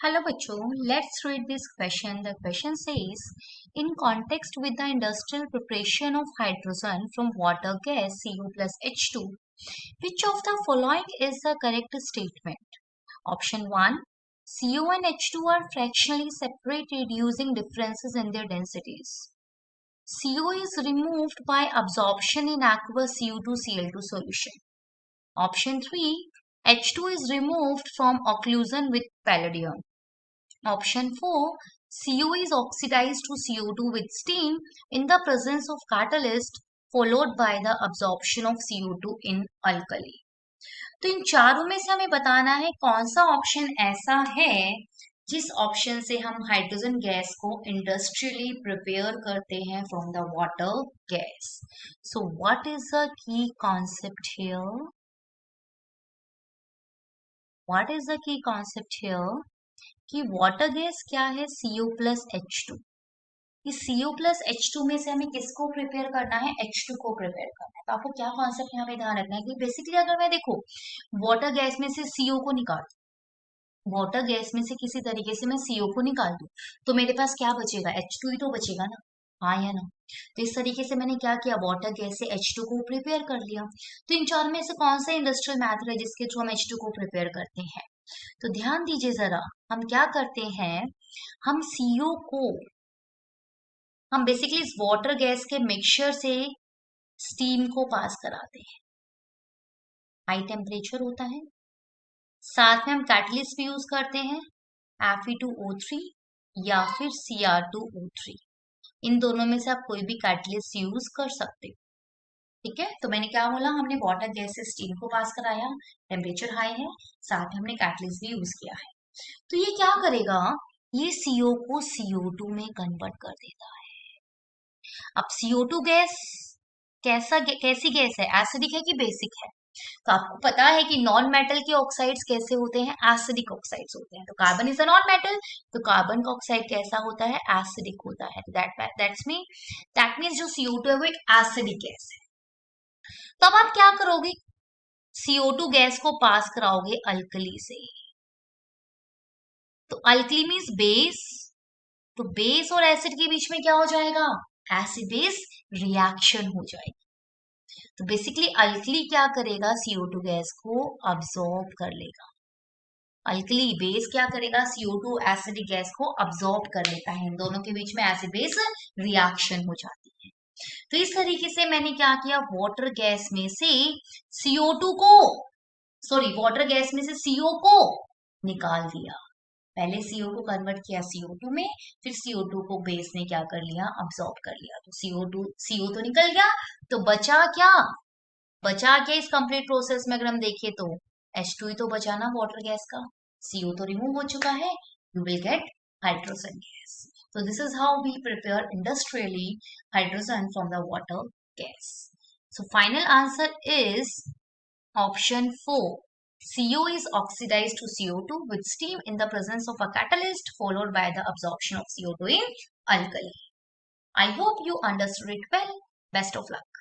Hello bachcho, let's read this question. The question says, in context with the industrial preparation of hydrogen from water gas Cu plus H2, which of the following is the correct statement? Option 1, Cu and H2 are fractionally separated using differences in their densities. Cu is removed by absorption in aqueous Cu2Cl2 solution. Option 3, H2 is removed from occlusion with palladium. Option 4, Cu is oxidized to CO2 with steam in the presence of catalyst followed by the absorption of CO2 in alkali. तो इन चारों में से हमें बताना है कौन सा option ऐसा है जिस ऑप्शन से हम हाइड्रोजन गैस को इंडस्ट्रियली प्रिपेयर करते हैं from the water gas. So what is the key concept here? What is the key concept here कि वाटर गैस क्या है? Cu plus H2. इस Cu प्लस H2 में से हमें किसको प्रिपेयर करना है? H2 को प्रिपेयर करना है. तो आपको क्या कॉन्सेप्ट यहाँ पे ध्यान रखना है कि बेसिकली अगर मैं देखो वाटर गैस में से CO को निकाल वाटर गैस में से किसी तरीके से मैं CO को निकाल दूं तो मेरे पास क्या बचेगा? H2 ही तो बचेगा ना. हाँ या ना? तो इस तरीके से मैंने क्या किया? वाटर गैस से H2 को प्रिपेयर कर लिया. तो इन चार में से कौन सा इंडस्ट्रियल मेथड है जिसके थ्रू हम H2 को प्रिपेयर करते हैं? तो ध्यान दीजिए जरा, हम क्या करते हैं, हम CO को हम बेसिकली इस वाटर गैस के मिक्सचर से स्टीम को पास कराते हैं. हाई टेम्परेचर होता है, साथ में हम कैटलिस्ट भी यूज करते हैं Fe2O3 या फिर Cr2O3. इन दोनों में से आप कोई भी कैटलिस्ट यूज कर सकते हो. ठीक है, तो मैंने क्या बोला, हमने वाटर गैस से स्टीम को पास कराया, टेम्परेचर हाई है, साथ में हमने कैटलिस्ट भी यूज किया है. तो ये क्या करेगा? ये CO को CO2 में कन्वर्ट कर देता है. अब CO2 गैस कैसी गैस है? एसिडिक है कि बेसिक है? तो आपको पता है कि नॉन मेटल के ऑक्साइड्स कैसे होते हैं? एसिडिक ऑक्साइड्स होते हैं. तो carbon is a non metal, तो कार्बन का ऑक्साइड कैसा होता है? एसिडिक होता है. दैट मीन्स जो CO2 है वो एक एसिडिक गैस है. तो अब आप क्या करोगे? CO2 गैस को पास कराओगे अल्कली से. तो अल्कली मीन्स बेस, तो बेस और एसिड के बीच में क्या हो जाएगा? एसिड बेस रिएक्शन हो जाएगी. तो बेसिकली अल्कली क्या करेगा? CO2 गैस को अब्सॉर्ब कर लेगा. अल्कली बेस क्या करेगा? CO2 एसिडिक गैस को अब्सॉर्ब कर लेता है. इन दोनों के बीच में एसिड बेस रिएक्शन हो जाती है. तो इस तरीके से मैंने क्या किया? वाटर गैस में से वाटर गैस में से CO को निकाल दिया. पहले CO को कन्वर्ट किया CO2 में, फिर CO2 को बेस ने क्या कर लिया? अब्सॉर्ब कर लिया. तो CO तो निकल गया, तो बचा क्या इस कंप्लीट प्रोसेस में? अगर हम देखें तो H2 ही तो बचा ना वाटर गैस का. CO तो रिमूव हो चुका है. You will get hydrogen gas. So this is how we prepare industrially hydrogen from the water gas. So final answer is option 4. CO is oxidized to CO2 with steam in the presence of a catalyst followed by the absorption of CO2 in alkali. I hope you understood it well. Best of luck.